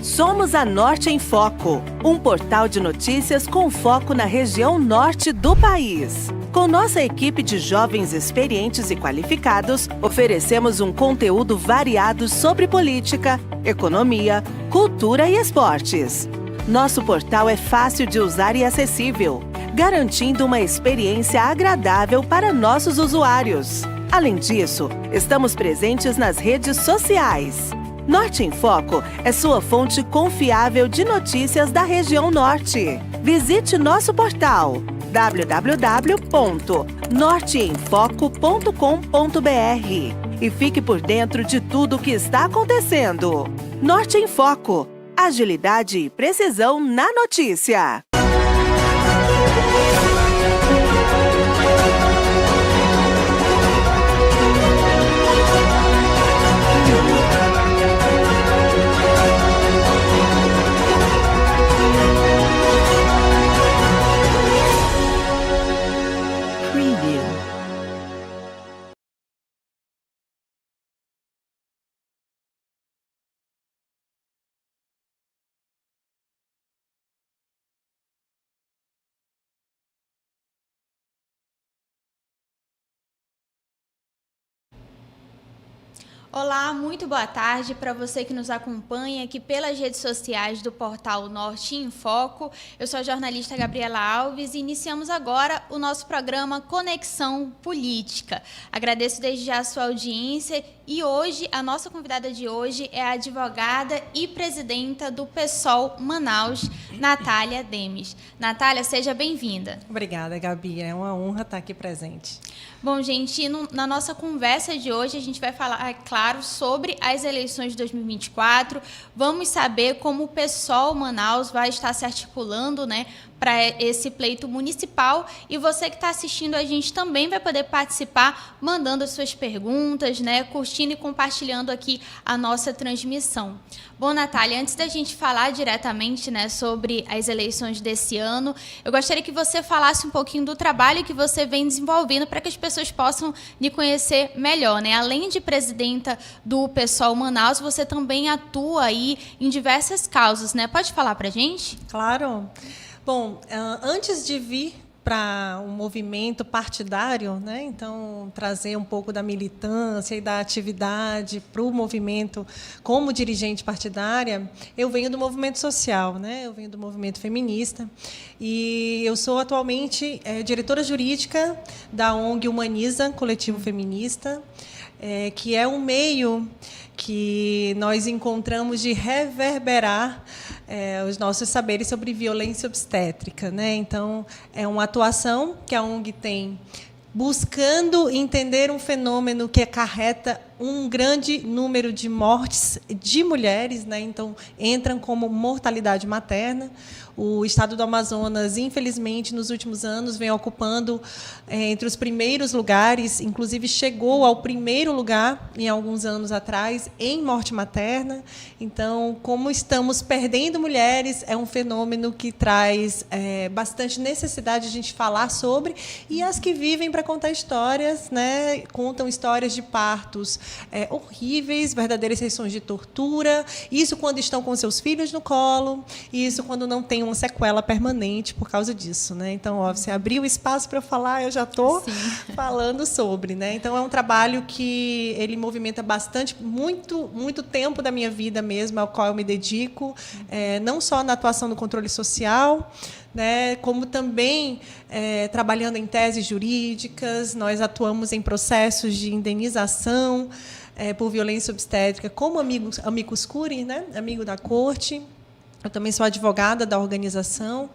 Somos a Norte em Foco, um portal de notícias com foco na região norte do país. Com nossa equipe de jovens experientes e qualificados, oferecemos um conteúdo variado sobre política, economia, cultura e esportes. Nosso portal é fácil de usar e acessível, garantindo uma experiência agradável para nossos usuários. Além disso, estamos presentes nas redes sociais. Norte em Foco é sua fonte confiável de notícias da região norte. Visite nosso portal www.norteenfoco.com.br e fique por dentro de tudo o que está acontecendo. Norte em Foco. Agilidade e precisão na notícia. Olá, muito boa tarde para você que nos acompanha aqui pelas redes sociais do portal Norte em Foco. Eu sou a jornalista Gabriela Alves e iniciamos agora o nosso programa Conexão Política. Agradeço desde já a sua audiência e hoje, a nossa convidada de hoje é a advogada e presidenta do PSOL Manaus, Natália Demes. Natália, seja bem-vinda. Obrigada, Gabi. É uma honra estar aqui presente. Bom, gente, na nossa conversa de hoje a gente vai falar, é claro, sobre as eleições de 2024. Vamos saber como o PSOL Manaus vai estar se articulando, né, para esse pleito municipal. E você que está assistindo a gente também vai poder participar, mandando as suas perguntas, né, curtindo e compartilhando aqui a nossa transmissão. Bom, Natália, antes da gente falar diretamente, né, sobre as eleições desse ano, eu gostaria que você falasse um pouquinho do trabalho que você vem desenvolvendo para que as pessoas possam lhe conhecer melhor, né? Além de presidenta do PSOL Manaus, você também atua aí em diversas causas, né? Pode falar para a gente? Claro. Bom, antes de vir para um movimento partidário, né? Então, trazer um pouco da militância e da atividade para o movimento como dirigente partidária, eu venho do movimento social, né? Eu venho do movimento feminista e eu sou atualmente diretora jurídica da ONG Humaniza, Coletivo Feminista, que é um meio que nós encontramos de reverberar os nossos saberes sobre violência obstétrica, né? Então, é uma atuação que a ONG tem buscando entender um fenômeno que acarreta um grande número de mortes de mulheres, né? Então, entram como mortalidade materna. O estado do Amazonas, infelizmente, nos últimos anos, vem ocupando entre os primeiros lugares, inclusive chegou ao primeiro lugar, em alguns anos atrás, em morte materna. Então, como estamos perdendo mulheres, é um fenômeno que traz bastante necessidade de a gente falar sobre, e as que vivem para contar histórias, né? Contam histórias de partos horríveis, verdadeiras sessões de tortura, isso quando estão com seus filhos no colo, isso quando não tem uma sequela permanente por causa disso, né? Então, ó, você abriu espaço para eu falar, eu já estou falando sobre, né? Então, é um trabalho que ele movimenta bastante, muito tempo da minha vida mesmo, ao qual eu me dedico, não só na atuação no controle social, né, como também trabalhando em teses jurídicas. Nós atuamos em processos de indenização por violência obstétrica como amicus curiae, né, amigo da corte. Eu também sou advogada da organização.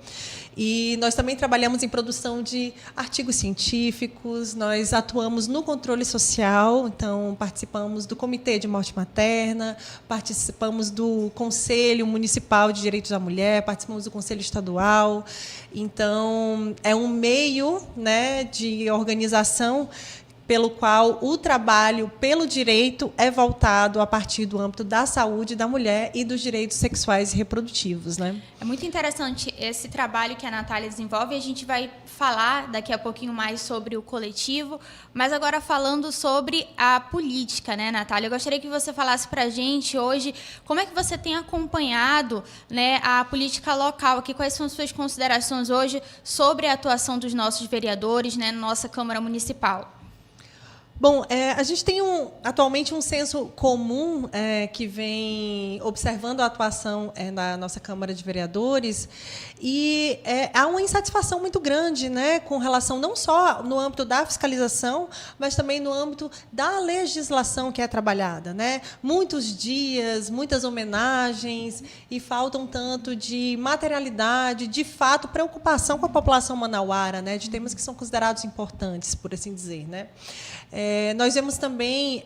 E nós também trabalhamos em produção de artigos científicos, nós atuamos no controle social, então participamos do Comitê de Morte Materna, participamos do Conselho Municipal de Direitos da Mulher, participamos do Conselho Estadual. Então, é um meio, né, de organização pelo qual o trabalho pelo direito é voltado a partir do âmbito da saúde da mulher e dos direitos sexuais e reprodutivos, né? É muito interessante esse trabalho que a Natália desenvolve. A gente vai falar daqui a pouquinho mais sobre o coletivo, mas agora falando sobre a política, né, Natália? Eu gostaria que você falasse para a gente hoje como é que você tem acompanhado, né, a política local aqui, quais são as suas considerações hoje sobre a atuação dos nossos vereadores, né, na nossa Câmara Municipal. Bom, a gente tem atualmente um senso comum que vem observando a atuação na nossa Câmara de Vereadores e há uma insatisfação muito grande, né, com relação não só no âmbito da fiscalização, mas também no âmbito da legislação que é trabalhada, né? Muitos dias, muitas homenagens e falta um tanto de materialidade, de fato, preocupação com a população manauara, né, de temas que são considerados importantes, por assim dizer, né? Nós vemos também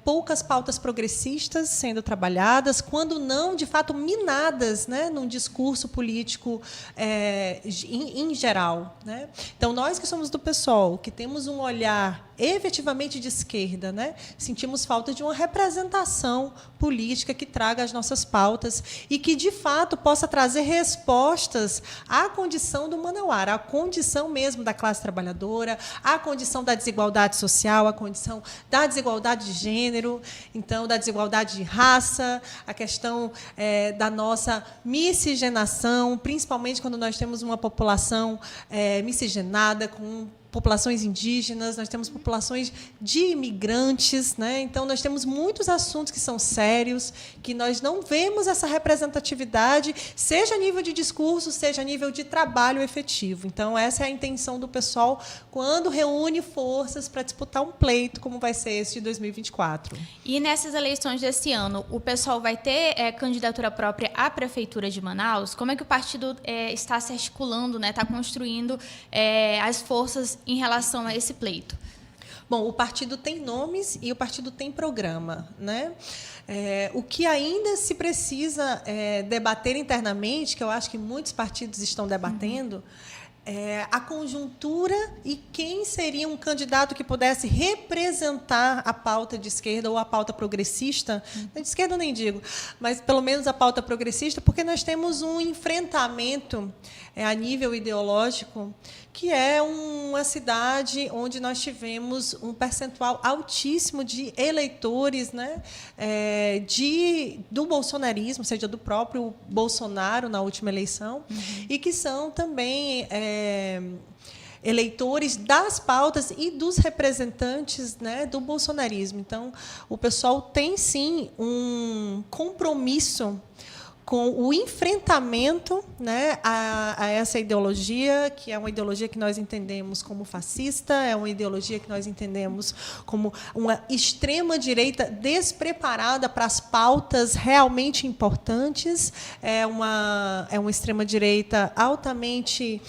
poucas pautas progressistas sendo trabalhadas, quando não, de fato, minadas, né, num discurso político em geral, né? Então, nós que somos do PSOL, que temos um olhar efetivamente de esquerda, né, sentimos falta de uma representação política que traga as nossas pautas e que, de fato, possa trazer respostas à condição do manauara, à condição mesmo da classe trabalhadora, à condição da desigualdade social, à condição da desigualdade de gênero, então, da desigualdade de raça, a questão da nossa miscigenação, principalmente quando nós temos uma população miscigenada, com populações indígenas, nós temos populações de imigrantes, né? Então, nós temos muitos assuntos que são sérios, que nós não vemos essa representatividade, seja a nível de discurso, seja a nível de trabalho efetivo. Então, essa é a intenção do pessoal quando reúne forças para disputar um pleito, como vai ser esse de 2024. E nessas eleições desse ano, o pessoal vai ter candidatura própria à Prefeitura de Manaus? Como é que o partido está se articulando, né? Está construindo as forças em relação a esse pleito? Bom, o partido tem nomes e o partido tem programa, né? O que ainda se precisa debater internamente, que eu acho que muitos partidos estão debatendo, a conjuntura e quem seria um candidato que pudesse representar a pauta de esquerda ou a pauta progressista, de esquerda eu nem digo, mas pelo menos a pauta progressista, porque nós temos um enfrentamento a nível ideológico, que é uma cidade onde nós tivemos um percentual altíssimo de eleitores, né, do bolsonarismo, ou seja, do próprio Bolsonaro na última eleição, e que são também eleitores das pautas e dos representantes, né, do bolsonarismo. Então, o pessoal tem, sim, um compromisso com o enfrentamento, né, a essa ideologia, que é uma ideologia que nós entendemos como fascista, é uma ideologia que nós entendemos como uma extrema-direita despreparada para as pautas realmente importantes, é uma extrema-direita altamente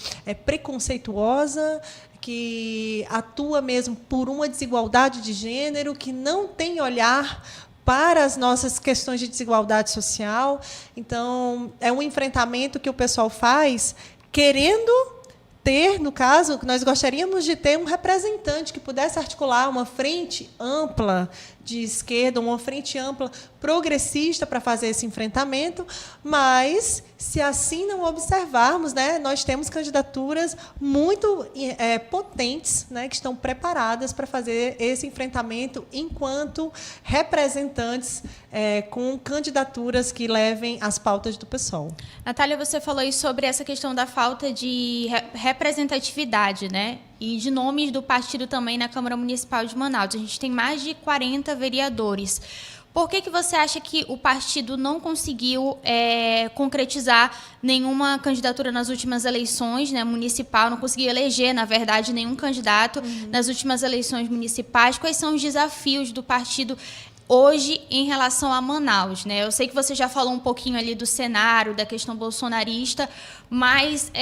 preconceituosa, que atua mesmo por uma desigualdade de gênero, que não tem olhar para as nossas questões de desigualdade social. Então, é um enfrentamento que o pessoal faz querendo ter, no caso, nós gostaríamos de ter um representante que pudesse articular uma frente ampla de esquerda, uma frente ampla progressista para fazer esse enfrentamento, mas, se assim não observarmos, né, nós temos candidaturas muito potentes, né, que estão preparadas para fazer esse enfrentamento enquanto representantes com candidaturas que levem as pautas do PSOL. Natália, você falou aí sobre essa questão da falta de representatividade, né? E de nomes do partido também na Câmara Municipal de Manaus. A gente tem mais de 40 vereadores. Por que você acha que o partido não conseguiu concretizar nenhuma candidatura nas últimas eleições, né, municipal, não conseguiu eleger, na verdade, nenhum candidato nas últimas eleições municipais? Quais são os desafios do partido hoje em relação a Manaus, né? Eu sei que você já falou um pouquinho ali do cenário, da questão bolsonarista, mas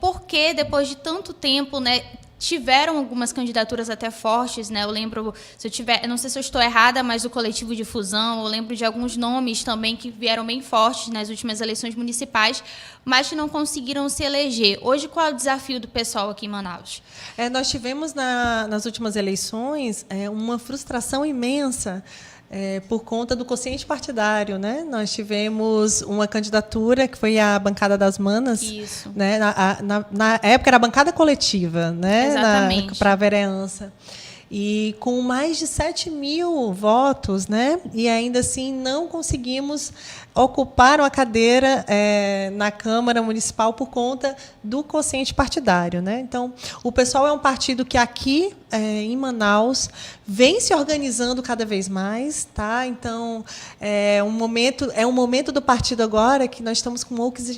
por que, depois de tanto tempo, né, tiveram algumas candidaturas até fortes, né? Eu lembro, eu não sei se eu estou errada, mas o Coletivo de Fusão, eu lembro de alguns nomes também que vieram bem fortes nas últimas eleições municipais, mas que não conseguiram se eleger. Hoje, qual é o desafio do pessoal aqui em Manaus? Nós tivemos nas últimas eleições uma frustração imensa por conta do quociente partidário, né? Nós tivemos uma candidatura que foi a bancada das Manas. Isso. Né? Na época era a bancada coletiva, né? Exatamente. Para a vereança. E com mais de 7.000 votos, né? E ainda assim não conseguimos ocupar uma cadeira na Câmara Municipal por conta do quociente partidário, né? Então, o PSOL é um partido que aqui em Manaus vem se organizando cada vez mais, tá? Então, é um momento do partido agora que nós estamos com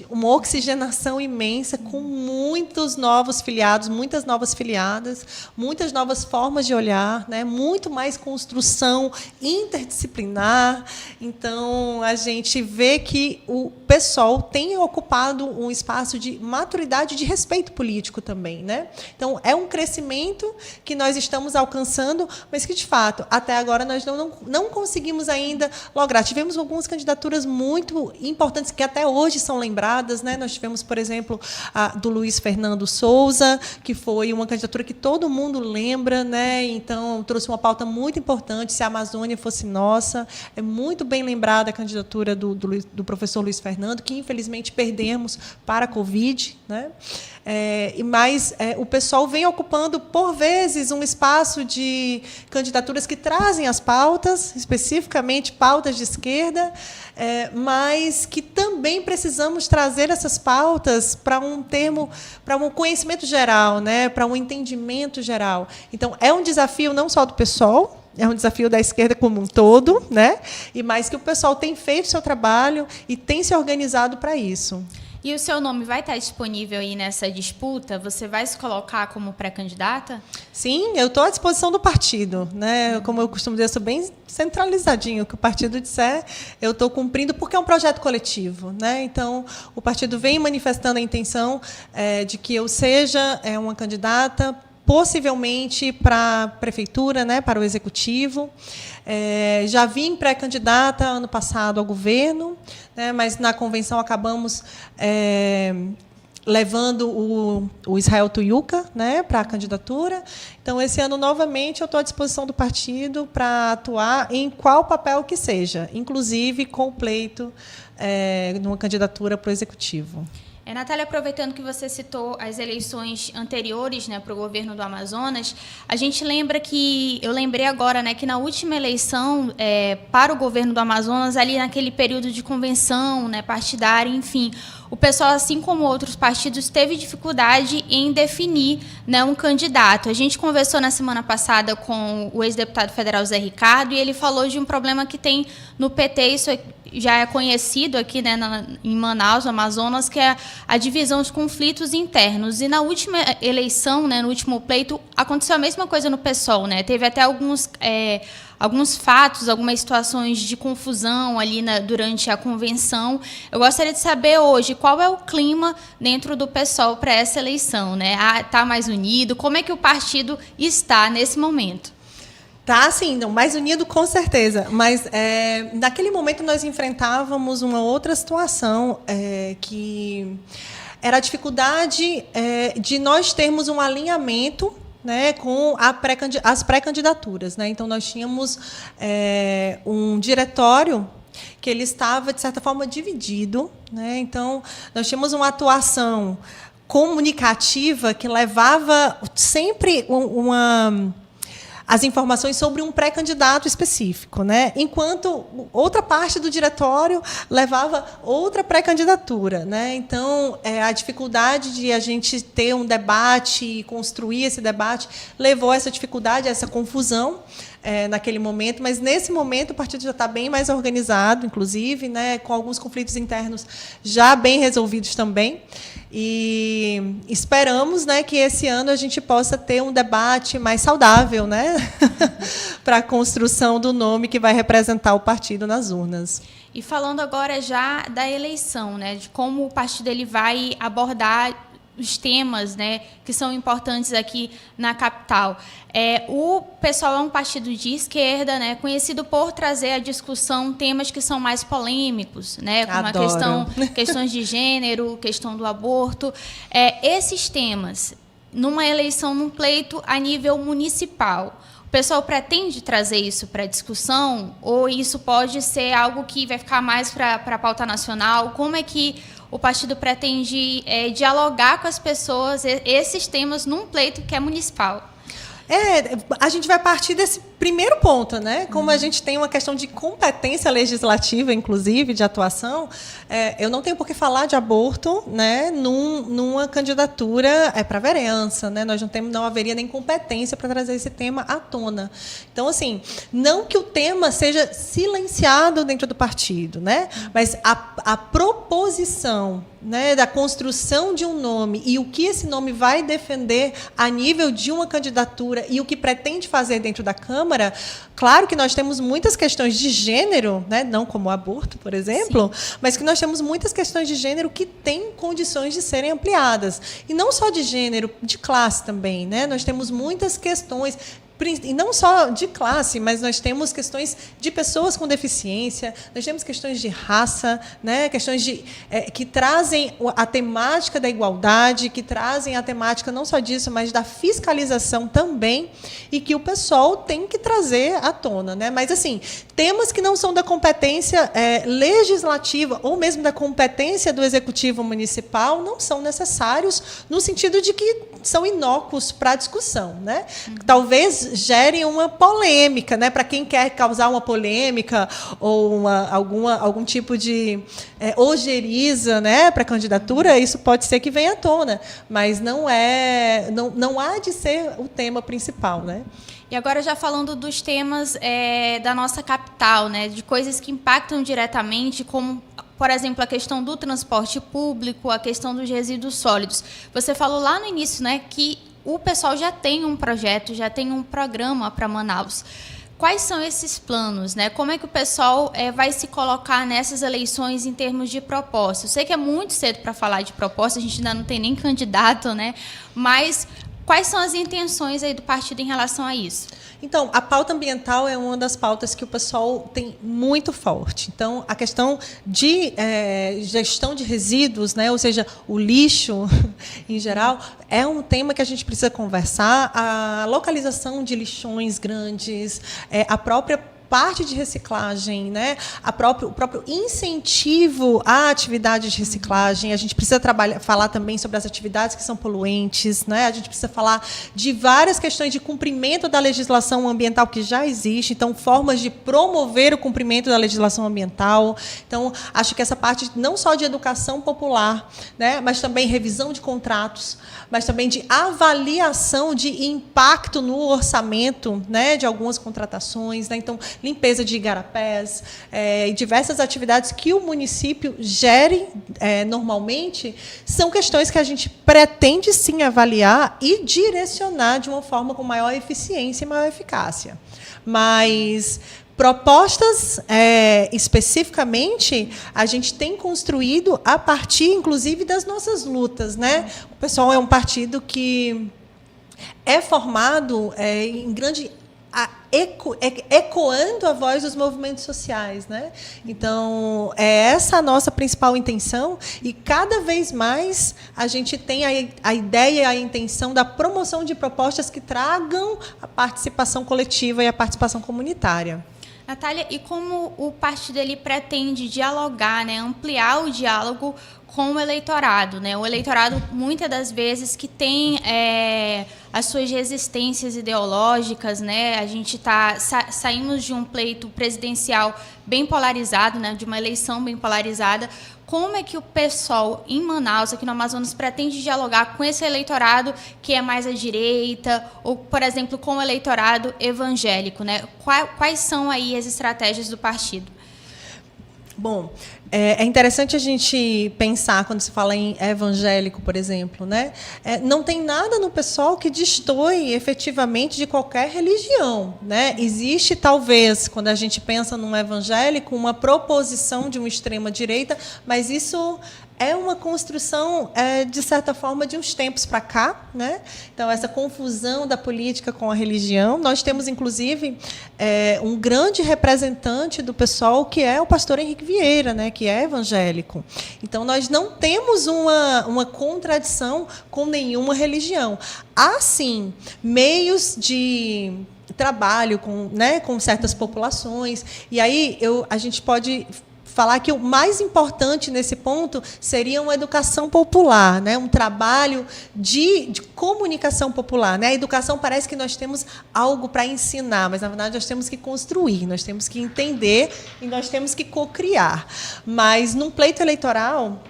uma oxigenação imensa, com muitos novos filiados, muitas novas filiadas, muitas novas formas de olhar, né? Muito mais construção interdisciplinar. Então, a gente vê que o PSOL tem ocupado um espaço de maturidade e de respeito político também, né? Então, é um crescimento que nós estamos alcançando, mas que, de fato, até agora nós não conseguimos ainda lograr. Tivemos algumas candidaturas muito importantes que até hoje são lembradas, né? Nós tivemos, por exemplo, a do Luiz Fernando Souza, que foi uma candidatura que todo mundo lembra, né? Então, trouxe uma pauta muito importante, se a Amazônia fosse nossa. É muito bem lembrada a candidatura do professor Luiz Fernando, que, infelizmente, perdemos para a Covid, né? Mas o PSOL vem ocupando, por vezes, um espaço de candidaturas que trazem as pautas, especificamente pautas de esquerda, mas que também precisamos trazer essas pautas para um conhecimento geral, né? Para um entendimento geral. Então, é um desafio não só do PSOL, é um desafio da esquerda como um todo, né? E mais que o pessoal tem feito seu trabalho e tem se organizado para isso. E o seu nome vai estar disponível aí nessa disputa? Você vai se colocar como pré-candidata? Sim, eu estou à disposição do partido, né? Como eu costumo dizer, eu sou bem centralizadinho. O que o partido disser, eu estou cumprindo, porque é um projeto coletivo, né? Então, o partido vem manifestando a intenção de que eu seja uma candidata, possivelmente para a prefeitura, né, para o executivo. Já vim pré-candidata ano passado ao governo, né, mas na convenção acabamos levando o Israel Tuiuca, né, para a candidatura. Então, esse ano, novamente, eu estou à disposição do partido para atuar em qual papel que seja, inclusive com o pleito numa candidatura para o executivo. Natália, aproveitando que você citou as eleições anteriores, né, para o governo do Amazonas, a gente lembra eu lembrei agora, né, que na última eleição para o governo do Amazonas, ali naquele período de convenção, né, partidária, enfim, o pessoal, assim como outros partidos, teve dificuldade em definir, né, um candidato. A gente conversou na semana passada com o ex-deputado federal Zé Ricardo e ele falou de um problema que tem no PT, isso já é conhecido aqui, né, em Manaus, no Amazonas, que é a divisão dos conflitos internos. E na última eleição, né, no último pleito, aconteceu a mesma coisa no PSOL, né? Teve até alguns fatos, algumas situações de confusão ali durante a convenção. Eu gostaria de saber hoje qual é o clima dentro do PSOL para essa eleição, né? Está mais unido? Como é que o partido está nesse momento? Tá, sim, não, mais unido com certeza. Mas naquele momento nós enfrentávamos uma outra situação que era a dificuldade de nós termos um alinhamento, né, com as pré-candidaturas, né? Então, nós tínhamos um diretório que ele estava, de certa forma, dividido, né? Então, nós tínhamos uma atuação comunicativa que levava sempre as informações sobre um pré-candidato específico, né? Enquanto outra parte do diretório levava outra pré-candidatura, né? Então, a dificuldade de a gente ter um debate e construir esse debate levou a essa dificuldade, a essa confusão naquele momento, mas nesse momento o partido já está bem mais organizado, inclusive, né, com alguns conflitos internos já bem resolvidos também. E esperamos, né, que esse ano a gente possa ter um debate mais saudável, né, para a construção do nome que vai representar o partido nas urnas. E falando agora já da eleição, né, de como o partido ele vai abordar os temas, né, que são importantes aqui na capital. O PSOL é um partido de esquerda, né, conhecido por trazer à discussão temas que são mais polêmicos, né, como questões de gênero, questão do aborto. Esses temas, numa eleição, num pleito a nível municipal, o pessoal pretende trazer isso para discussão ou isso pode ser algo que vai ficar mais para a pauta nacional? Como é que o partido pretende dialogar com as pessoas esses temas num pleito que é municipal? A gente vai partir desse primeiro ponto, né? Como a gente tem uma questão de competência legislativa, inclusive, de atuação, eu não tenho por que falar de aborto, né, numa candidatura para vereança, né? Nós não haveria nem competência para trazer esse tema à tona. Então, assim, não que o tema seja silenciado dentro do partido, né? Mas a proposição, né, da construção de um nome e o que esse nome vai defender a nível de uma candidatura e o que pretende fazer dentro da Câmara, claro que nós temos muitas questões de gênero, né, não como o aborto, por exemplo, sim, mas que nós temos muitas questões de gênero que têm condições de serem ampliadas. E não só de gênero, de classe também, né? Nós temos muitas questões, e não só de classe, mas nós temos questões de pessoas com deficiência, nós temos questões de raça, né, questões que trazem a temática da igualdade, que trazem a temática não só disso, mas da fiscalização também, e que o pessoal tem que trazer à tona, né? Mas, assim, temas que não são da competência legislativa ou mesmo da competência do Executivo Municipal não são necessários no sentido de que são inócuos para a discussão, né? Talvez gerem uma polêmica, né? Para quem quer causar uma polêmica ou algum tipo de ojeriza, né, para a candidatura, isso pode ser que venha à tona, mas não há de ser o tema principal, né? E agora já falando dos temas da nossa capital, né, de coisas que impactam diretamente, como, por exemplo, a questão do transporte público, a questão dos resíduos sólidos. Você falou lá no início, né, que o pessoal já tem um projeto, já tem um programa para Manaus. Quais são esses planos, né? Como é que o pessoal vai se colocar nessas eleições em termos de proposta? Eu sei que é muito cedo para falar de proposta, a gente ainda não tem nem candidato, né? Mas quais são as intenções aí do partido em relação a isso? Então, a pauta ambiental é uma das pautas que o pessoal tem muito forte. Então, a questão de gestão de resíduos, né, ou seja, o lixo em geral, é um tema que a gente precisa conversar. A localização de lixões grandes, a própria parte de reciclagem, né? O próprio incentivo à atividade de reciclagem. A gente precisa falar também sobre as atividades que são poluentes, né? A gente precisa falar de várias questões de cumprimento da legislação ambiental que já existe, então formas de promover o cumprimento da legislação ambiental. Então, acho que essa parte não só de educação popular, né, mas também revisão de contratos, mas também de avaliação de impacto no orçamento, né, de algumas contratações, né? Então, limpeza de igarapés, e diversas atividades que o município gere normalmente, são questões que a gente pretende, sim, avaliar e direcionar de uma forma com maior eficiência e maior eficácia. Mas propostas, especificamente, a gente tem construído a partir, inclusive, das nossas lutas, né? O PSOL é um partido que é formado em grande ecoando a voz dos movimentos sociais, né? Então, essa a nossa principal intenção, e cada vez mais a gente tem a ideia e a intenção da promoção de propostas que tragam a participação coletiva e a participação comunitária. Natália, e como o partido ele pretende dialogar, né, ampliar o diálogo com o eleitorado, né? O eleitorado, muitas das vezes, que tem as suas resistências ideológicas, né? A gente saímos de um pleito presidencial bem polarizado, né? De uma eleição bem polarizada. Como é que o PSOL em Manaus, aqui no Amazonas, pretende dialogar com esse eleitorado que é mais à direita, ou, por exemplo, com o eleitorado evangélico, né? Quais são aí as estratégias do partido? Bom, é interessante a gente pensar, quando se fala em evangélico, por exemplo, né? Não tem nada no PSOL que destoe efetivamente de qualquer religião, né? Existe, talvez, quando a gente pensa num evangélico, uma proposição de uma extrema-direita, mas isso é uma construção, de certa forma, de uns tempos para cá, né? Então, essa confusão da política com a religião. Nós temos, inclusive, um grande representante do PSOL, que é o pastor Henrique Vieira, né? Que é evangélico. Então, nós não temos uma contradição com nenhuma religião. Há, sim, meios de trabalho com certas populações. E aí a gente pode falar que o mais importante nesse ponto seria uma educação popular, né? Um trabalho de comunicação popular. Né? A educação parece que nós temos algo para ensinar, mas, na verdade, nós temos que construir, nós temos que entender e nós temos que cocriar. Mas, num pleito eleitoral...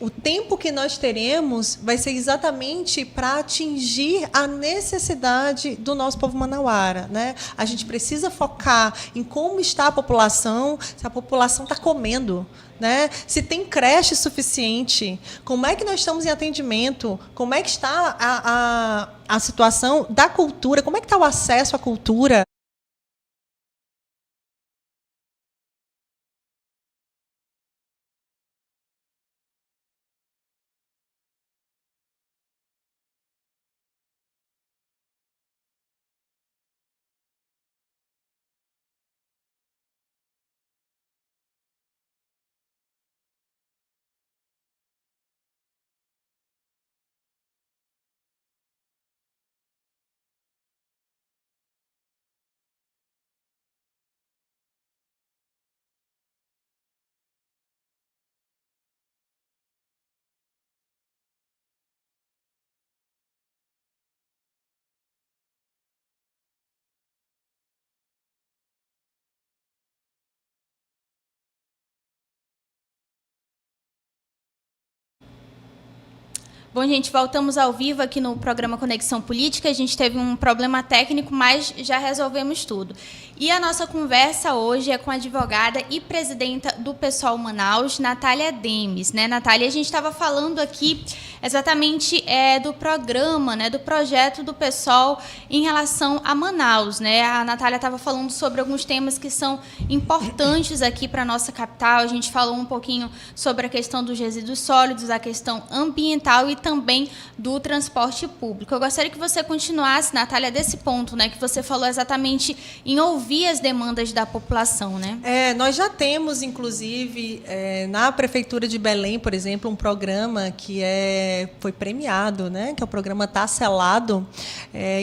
o tempo que nós teremos vai ser exatamente para atingir a necessidade do nosso povo manauara. Né? A gente precisa focar em como está a população, se a população está comendo, né? Se tem creche suficiente, como é que nós estamos em atendimento, como é que está a situação da cultura, como é que está o acesso à cultura. Bom, gente, voltamos ao vivo aqui no programa Conexão Política. A gente teve um problema técnico, mas já resolvemos tudo. E a nossa conversa hoje é com a advogada e presidenta do PSOL Manaus, Natália Demes. Né, Natália? A gente estava falando aqui exatamente do programa, né, do projeto do PSOL em relação a Manaus. Né? A Natália estava falando sobre alguns temas que são importantes aqui para a nossa capital. A gente falou um pouquinho sobre a questão dos resíduos sólidos, a questão ambiental e também do transporte público. Eu gostaria que você continuasse, Natália, desse ponto, né, que você falou exatamente em ouvir as demandas da população. Né? Nós já temos, inclusive, na Prefeitura de Belém, por exemplo, um programa que foi premiado, né, que é o programa Tá Selado,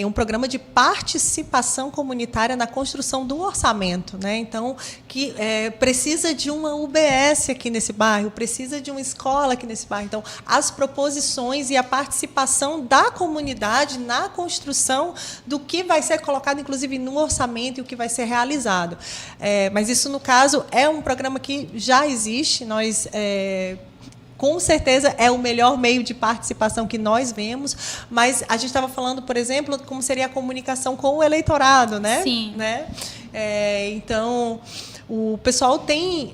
um programa de participação comunitária na construção do orçamento. Né? Então, que precisa de uma UBS aqui nesse bairro, precisa de uma escola aqui nesse bairro. Então, as proposições e a participação da comunidade na construção do que vai ser colocado, inclusive, no orçamento e o que vai ser realizado. Mas isso, no caso, é um programa que já existe. Nós, com certeza, é o melhor meio de participação que nós vemos, mas a gente estava falando, por exemplo, como seria a comunicação com o eleitorado. Né? Sim. Né? Então... o pessoal tem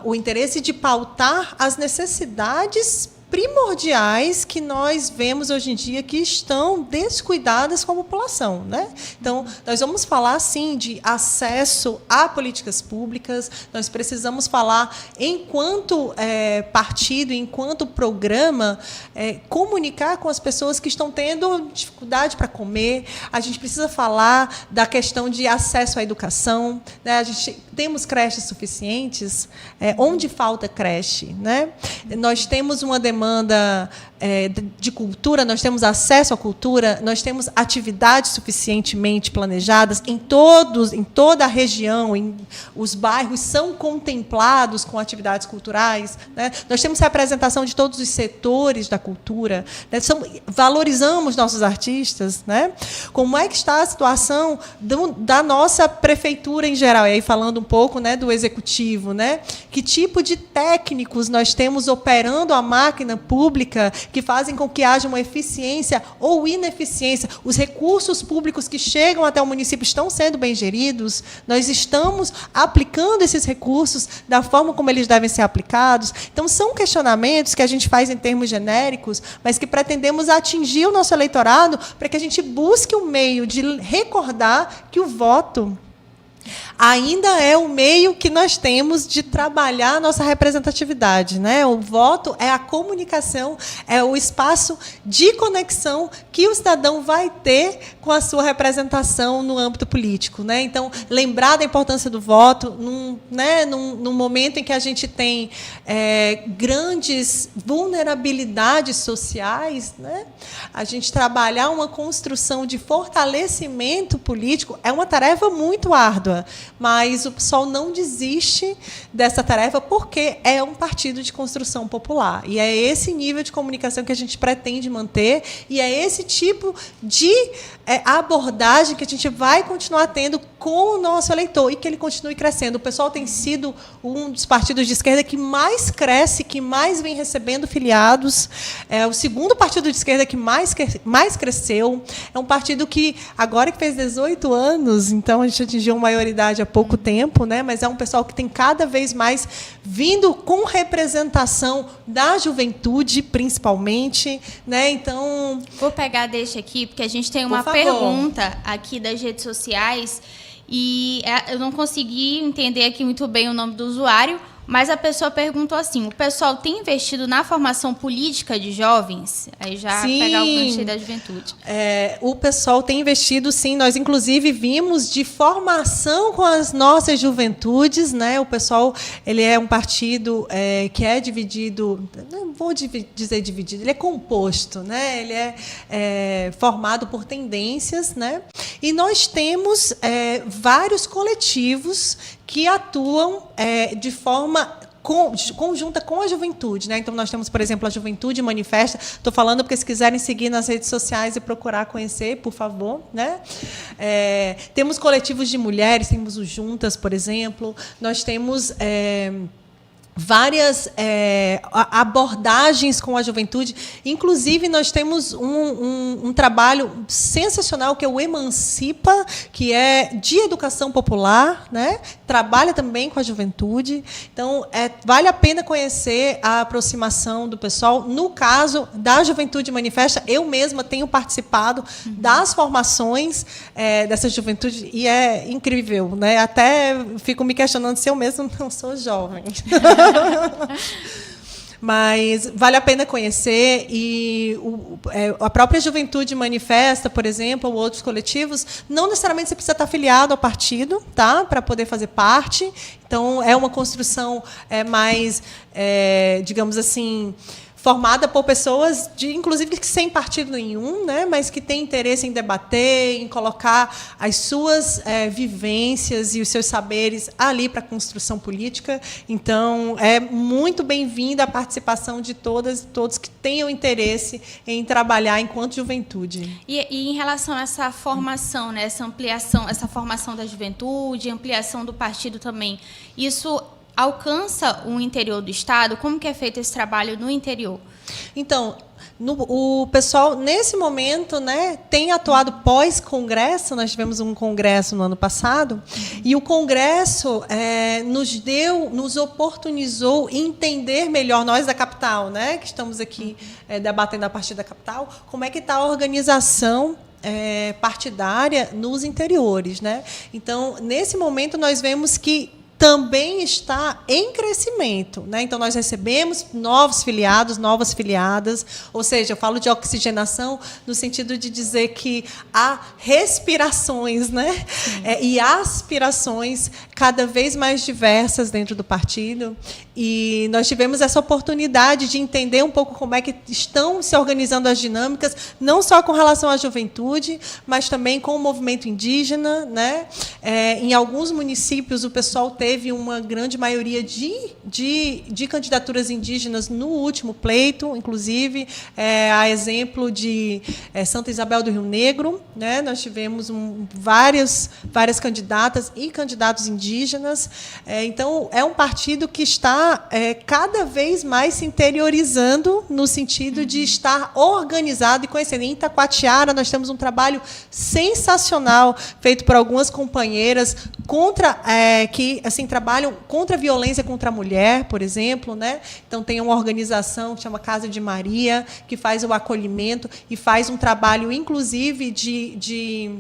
o interesse de pautar as necessidades primordiais que nós vemos hoje em dia que estão descuidadas com a população. Né? Então, nós vamos falar, sim, de acesso a políticas públicas, nós precisamos falar, enquanto partido, enquanto programa, comunicar com as pessoas que estão tendo dificuldade para comer, a gente precisa falar da questão de acesso à educação. Né? A gente temos creches suficientes, onde falta creche. Né? Nós temos uma demanda de cultura, nós temos acesso à cultura, nós temos atividades suficientemente planejadas em toda a região, os bairros são contemplados com atividades culturais. Né? Nós temos representação de todos os setores da cultura, né? Valorizamos nossos artistas. Né? Como é que está a situação da nossa prefeitura em geral? E aí, falando um pouco, né, do executivo, né? Que tipo de técnicos nós temos operando a máquina máquina pública que fazem com que haja uma eficiência ou ineficiência. Os recursos públicos que chegam até o município estão sendo bem geridos? Nós estamos aplicando esses recursos da forma como eles devem ser aplicados? Então, são questionamentos que a gente faz em termos genéricos, mas que pretendemos atingir o nosso eleitorado para que a gente busque um meio de recordar que o voto ainda é o meio que nós temos de trabalhar a nossa representatividade, né? O voto é a comunicação, é o espaço de conexão que o cidadão vai ter com a sua representação no âmbito político, né? Então, lembrar da importância do voto num momento em que a gente tem grandes vulnerabilidades sociais, né? A gente trabalhar uma construção de fortalecimento político é uma tarefa muito árdua, mas o PSOL não desiste dessa tarefa porque é um partido de construção popular. E é esse nível de comunicação que a gente pretende manter e é esse tipo de abordagem que a gente vai continuar tendo com o nosso eleitor e que ele continue crescendo. O PSOL tem sido um dos partidos de esquerda que mais cresce, que mais vem recebendo filiados. É o segundo partido de esquerda que mais cresceu. É um partido que, agora que fez 18 anos, então a gente atingiu uma maioridade há pouco tempo, né? Mas é um pessoal que tem cada vez mais vindo com representação da juventude, principalmente, né? Então, vou pegar deixa aqui, porque a gente tem uma pergunta aqui das redes sociais e eu não consegui entender aqui muito bem o nome do usuário, mas a pessoa perguntou assim: o pessoal tem investido na formação política de jovens? Aí já pegar o gancho da juventude. O pessoal tem investido, sim. Nós, inclusive, vimos de formação com as nossas juventudes, né? O pessoal, ele é um partido que é dividido, não vou dizer dividido, ele é composto, né? Ele é formado por tendências, né? E nós temos vários coletivos que atuam de forma conjunta com a juventude, né? Então, nós temos, por exemplo, a Juventude Manifesta. Estou falando porque, se quiserem seguir nas redes sociais e procurar conhecer, por favor, né? Temos coletivos de mulheres, temos o Juntas, por exemplo. Nós temos várias abordagens com a juventude. Inclusive, nós temos um trabalho sensacional, que é o Emancipa, que é de educação popular, né? Trabalha também com a juventude. Então, vale a pena conhecer a aproximação do pessoal. No caso da Juventude Manifesta, eu mesma tenho participado das formações dessa juventude, e é incrível, né? Até fico me questionando se eu mesma não sou jovem. Mas vale a pena conhecer, e a própria Juventude Manifesta, por exemplo, ou outros coletivos, não necessariamente você precisa estar afiliado ao partido, tá, para poder fazer parte. Então, é uma construção mais, digamos assim, formada por pessoas, inclusive sem partido nenhum, né, mas que têm interesse em debater, em colocar as suas vivências e os seus saberes ali para a construção política. Então, é muito bem-vinda a participação de todos que tenham interesse em trabalhar enquanto juventude. E em relação a essa formação, né, essa ampliação, essa formação da juventude, ampliação do partido também, isso alcança o interior do Estado? Como que é feito esse trabalho no interior? Então, o pessoal, nesse momento, né, tem atuado pós-congresso. Nós tivemos um congresso no ano passado, e o congresso nos oportunizou entender melhor, nós da capital, né, que estamos aqui debatendo a partir da capital, como é que está a organização partidária nos interiores, né? Então, nesse momento, nós vemos que também está em crescimento, né? Então, nós recebemos novos filiados, novas filiadas, ou seja, eu falo de oxigenação no sentido de dizer que há respirações, né? E aspirações cada vez mais diversas dentro do partido, e nós tivemos essa oportunidade de entender um pouco como é que estão se organizando as dinâmicas, não só com relação à juventude, mas também com o movimento indígena, né? Em alguns municípios, o pessoal teve uma grande maioria de candidaturas indígenas no último pleito, inclusive, a exemplo de Santa Isabel do Rio Negro, né? Nós tivemos várias candidatas e candidatos indígenas. Então, é um partido que está está cada vez mais se interiorizando no sentido de estar organizado e conhecendo. Em Itacoatiara, nós temos um trabalho sensacional feito por algumas companheiras que assim trabalham contra a violência contra a mulher, por exemplo, né? Então tem uma organização que chama Casa de Maria, que faz o acolhimento e faz um trabalho, inclusive, de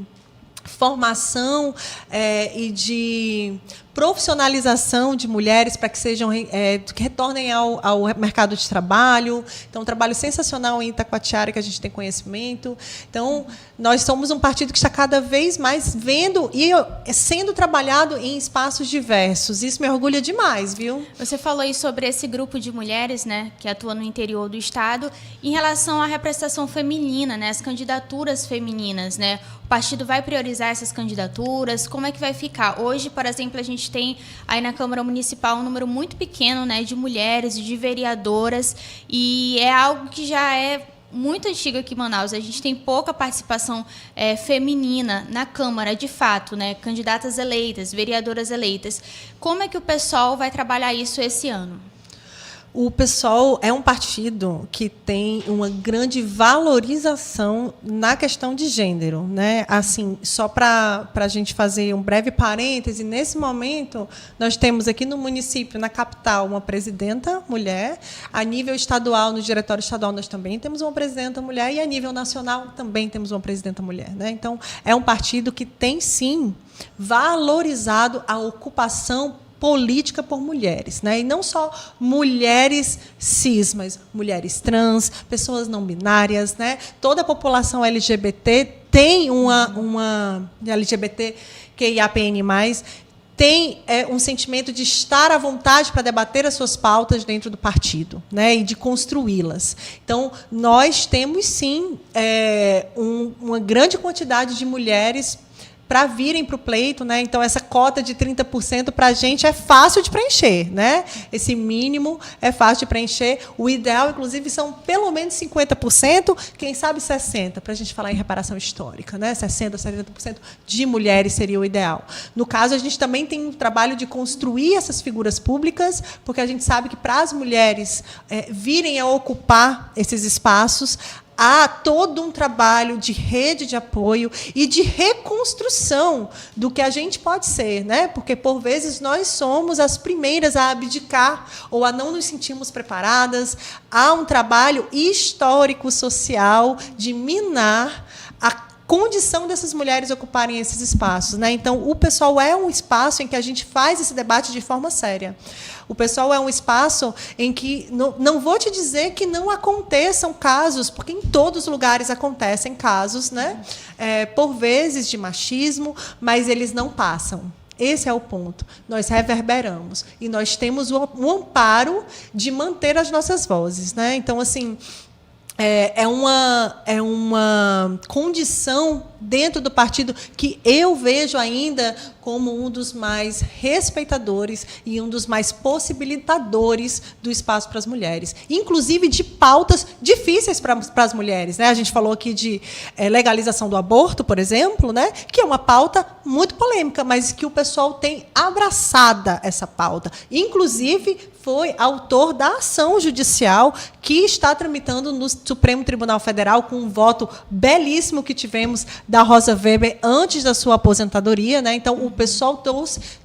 formação e de profissionalização de mulheres para que sejam que retornem ao mercado de trabalho. Então, um trabalho sensacional em Itacoatiara, que a gente tem conhecimento. Então, nós somos um partido que está cada vez mais vendo e sendo trabalhado em espaços diversos. Isso me orgulha demais, viu? Você falou aí sobre esse grupo de mulheres, né, que atua no interior do estado, em relação à representação feminina, né, as candidaturas femininas, né? O partido vai priorizar essas candidaturas? Como é que vai ficar? Hoje, por exemplo, a gente tem aí na Câmara Municipal um número muito pequeno, né, de mulheres, de vereadoras, e é algo que já é muito antigo aqui em Manaus. A gente tem pouca participação feminina na Câmara, de fato, né, candidatas eleitas, vereadoras eleitas. Como é que o PSOL vai trabalhar isso esse ano? O PSOL é um partido que tem uma grande valorização na questão de gênero, né? Assim, só para a gente fazer um breve parêntese, nesse momento nós temos aqui no município, na capital, uma presidenta mulher. A nível estadual, no diretório estadual, nós também temos uma presidenta mulher, e a nível nacional também temos uma presidenta mulher, né? Então, é um partido que tem, sim, valorizado a ocupação política por mulheres, né? E não só mulheres cis, mas mulheres trans, pessoas não binárias, né? Toda a população LGBT tem uma LGBTQIAPN+, tem um sentimento de estar à vontade para debater as suas pautas dentro do partido, né, e de construí-las. Então, nós temos, sim, uma grande quantidade de mulheres para virem para o pleito, né? Então, essa cota de 30% para a gente é fácil de preencher, né? Esse mínimo é fácil de preencher. O ideal, inclusive, são pelo menos 50%, quem sabe 60%, para a gente falar em reparação histórica, né? 60%, 70% de mulheres seria o ideal. No caso, a gente também tem um trabalho de construir essas figuras públicas, porque a gente sabe que para as mulheres virem a ocupar esses espaços, há todo um trabalho de rede de apoio e de reconstrução do que a gente pode ser, né? Porque, por vezes, nós somos as primeiras a abdicar ou a não nos sentirmos preparadas. Há um trabalho histórico-social de minar a condição dessas mulheres ocuparem esses espaços, né? Então, o PSOL é um espaço em que a gente faz esse debate de forma séria. O PSOL é um espaço em que não vou te dizer que não aconteçam casos, porque em todos os lugares acontecem casos, né? Por vezes de machismo, mas eles não passam. Esse é o ponto. Nós reverberamos e nós temos o amparo de manter as nossas vozes, né? Então, assim, é uma condição dentro do partido que eu vejo ainda como um dos mais respeitadores e um dos mais possibilitadores do espaço para as mulheres, inclusive de pautas difíceis para as mulheres, né? A gente falou aqui de legalização do aborto, por exemplo, né? Que é uma pauta muito polêmica, mas que o pessoal tem abraçada essa pauta. Inclusive, foi autor da ação judicial que está tramitando no Supremo Tribunal Federal, com um voto belíssimo que tivemos da Rosa Weber antes da sua aposentadoria, né? Então, o pessoal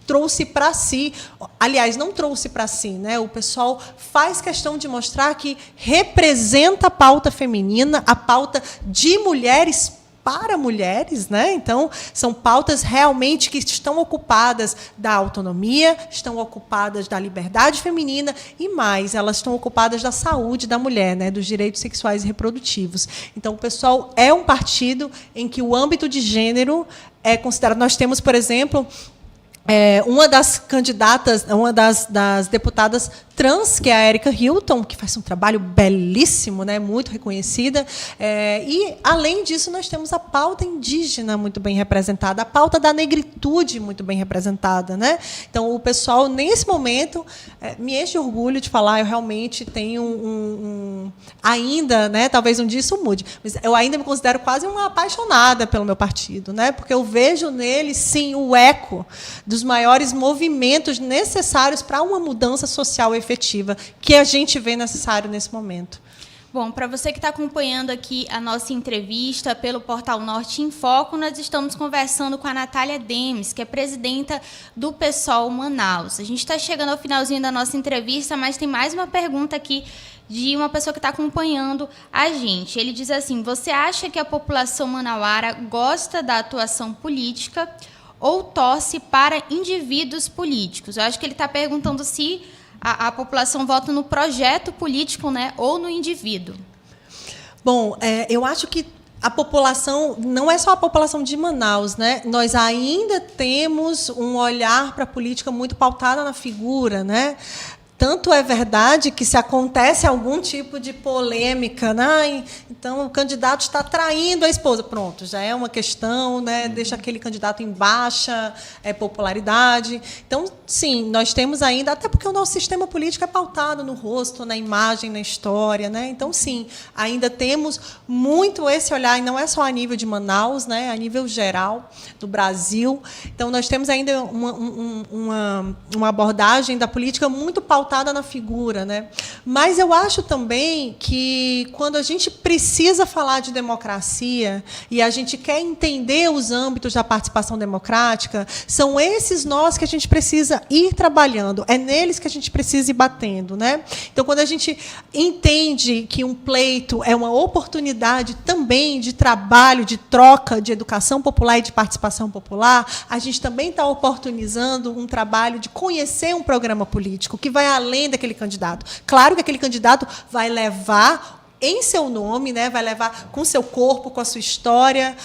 trouxe para si, aliás, não trouxe para si, né? O pessoal faz questão de mostrar que representa a pauta feminina, a pauta de mulheres para mulheres, né? Então, são pautas realmente que estão ocupadas da autonomia, estão ocupadas da liberdade feminina e mais, elas estão ocupadas da saúde da mulher, né? Dos direitos sexuais e reprodutivos. Então, o PSOL é um partido em que o âmbito de gênero é considerado. Nós temos, por exemplo, uma das candidatas, uma das deputadas trans, que é a Erika Hilton, que faz um trabalho belíssimo, né, muito reconhecida. E, além disso, nós temos a pauta indígena muito bem representada, a pauta da negritude muito bem representada, né? Então, o pessoal, nesse momento, me enche de orgulho de falar, eu realmente tenho ainda, né, talvez um dia isso mude, mas eu ainda me considero quase uma apaixonada pelo meu partido, né, porque eu vejo nele, sim, o eco dos maiores movimentos necessários para uma mudança social efetiva que a gente vê necessário nesse momento. Bom, para você que está acompanhando aqui a nossa entrevista pelo Portal Norte em Foco, nós estamos conversando com a Natália Demes, que é presidenta do PSOL Manaus. A gente está chegando ao finalzinho da nossa entrevista, mas tem mais uma pergunta aqui de uma pessoa que está acompanhando a gente. Ele diz assim: você acha que a população manauara gosta da atuação política ou torce para indivíduos políticos? Eu acho que ele está perguntando se a população vota no projeto político, né, ou no indivíduo. Bom, eu acho que a população, não é só a população de Manaus, né? Nós ainda temos um olhar para a política muito pautada na figura, né? Tanto é verdade que, se acontece algum tipo de polêmica, né, então o candidato está traindo a esposa, pronto, já é uma questão, né, deixa aquele candidato em baixa popularidade. Então, sim, nós temos ainda, até porque o nosso sistema político é pautado no rosto, na imagem, na história, né? Então, sim, ainda temos muito esse olhar, e não é só a nível de Manaus, né, a nível geral do Brasil. Então, nós temos ainda uma abordagem da política muito pautada na figura, né? Mas eu acho também que, quando a gente precisa falar de democracia e a gente quer entender os âmbitos da participação democrática, são esses nós que a gente precisa ir trabalhando, é neles que a gente precisa ir batendo, né? Então, quando a gente entende que um pleito é uma oportunidade também de trabalho, de troca, de educação popular e de participação popular, a gente também está oportunizando um trabalho de conhecer um programa político que vai além daquele candidato. Claro que aquele candidato vai levar em seu nome, né, vai levar com seu corpo, com a sua história,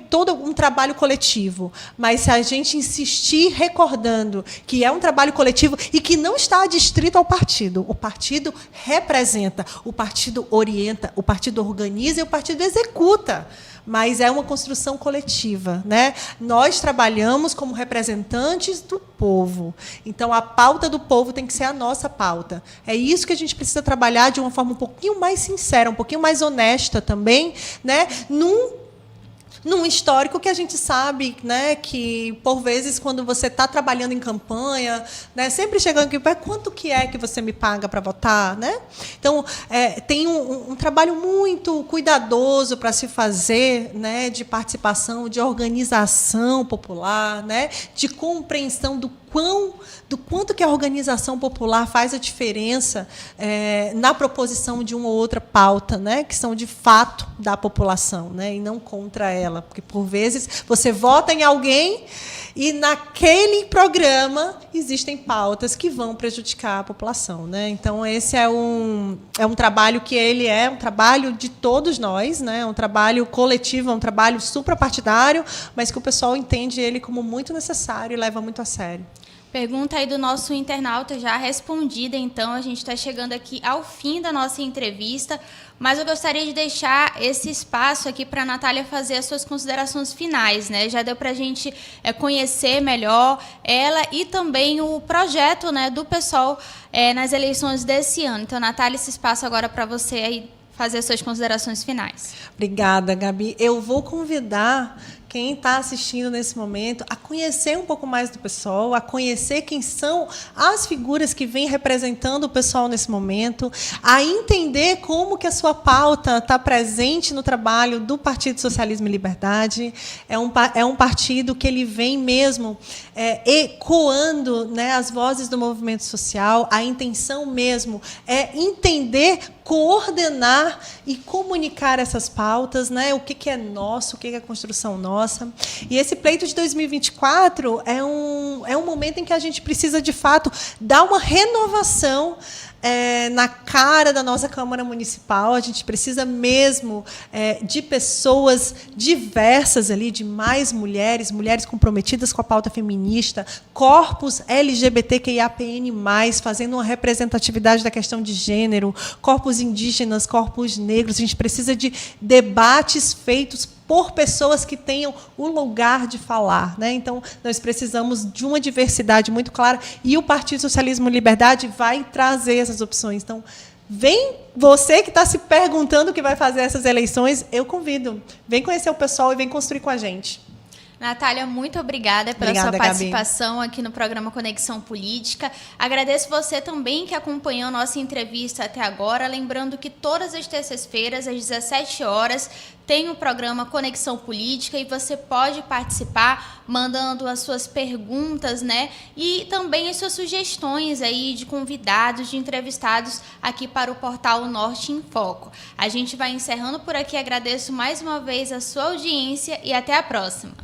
todo um trabalho coletivo. Mas, se a gente insistir recordando que é um trabalho coletivo e que não está adstrito ao partido, o partido representa, o partido orienta, o partido organiza e o partido executa. Mas é uma construção coletiva, né? Nós trabalhamos como representantes do povo. Então, a pauta do povo tem que ser a nossa pauta. É isso que a gente precisa trabalhar de uma forma um pouquinho mais sincera, um pouquinho mais honesta também, né? Num histórico que a gente sabe, né, que, por vezes, quando você está trabalhando em campanha, né, sempre chegando aqui, quanto que é que você me paga para votar? Né? Então, tem um trabalho muito cuidadoso para se fazer, né, de participação, de organização popular, né, de compreensão do quanto que a organização popular faz a diferença na proposição de uma ou outra pauta, né, que são, de fato, da população, né, e não contra ela. Porque, por vezes, você vota em alguém e, naquele programa, existem pautas que vão prejudicar a população, né? Então, esse é um trabalho que ele é um trabalho de todos nós, né? É um trabalho coletivo, é um trabalho suprapartidário, mas que o pessoal entende ele como muito necessário e leva muito a sério. Pergunta aí do nosso internauta já respondida, então. A gente está chegando aqui ao fim da nossa entrevista, mas eu gostaria de deixar esse espaço aqui para a Natália fazer as suas considerações finais, né? Já deu para a gente conhecer melhor ela e também o projeto, né, do PSOL nas eleições desse ano. Então, Natália, esse espaço agora para você aí fazer as suas considerações finais. Obrigada, Gabi. Eu vou convidar quem está assistindo nesse momento a conhecer um pouco mais do PSOL, a conhecer quem são as figuras que vêm representando o PSOL nesse momento, a entender como que a sua pauta está presente no trabalho do Partido Socialismo e Liberdade. É um partido que ele vem mesmo ecoando, né, as vozes do movimento social. A intenção mesmo é entender, coordenar e comunicar essas pautas, né? O que é nosso, o que é a construção nossa. E esse pleito de 2024 é um momento em que a gente precisa, de fato, dar uma renovação na cara da nossa Câmara Municipal. A gente precisa mesmo de pessoas diversas ali, de mais mulheres comprometidas com a pauta feminista, corpos LGBTQIAPN+, fazendo uma representatividade da questão de gênero, corpos indígenas, corpos negros. A gente precisa de debates feitos por pessoas que tenham o lugar de falar, né? Então, nós precisamos de uma diversidade muito clara, e o Partido Socialismo e Liberdade vai trazer essas opções. Então, Vem você que está se perguntando o que vai fazer essas eleições, eu convido. Vem conhecer o pessoal e vem construir com a gente. Natália, muito obrigada pela sua participação aqui no programa Conexão Política. Agradeço você também que acompanhou a nossa entrevista até agora. Lembrando que todas as terças-feiras, às 17 horas, tem o programa Conexão Política e você pode participar mandando as suas perguntas, né? E também as suas sugestões aí de convidados, de entrevistados aqui para o portal Norte em Foco. A gente vai encerrando por aqui. Agradeço mais uma vez a sua audiência e até a próxima.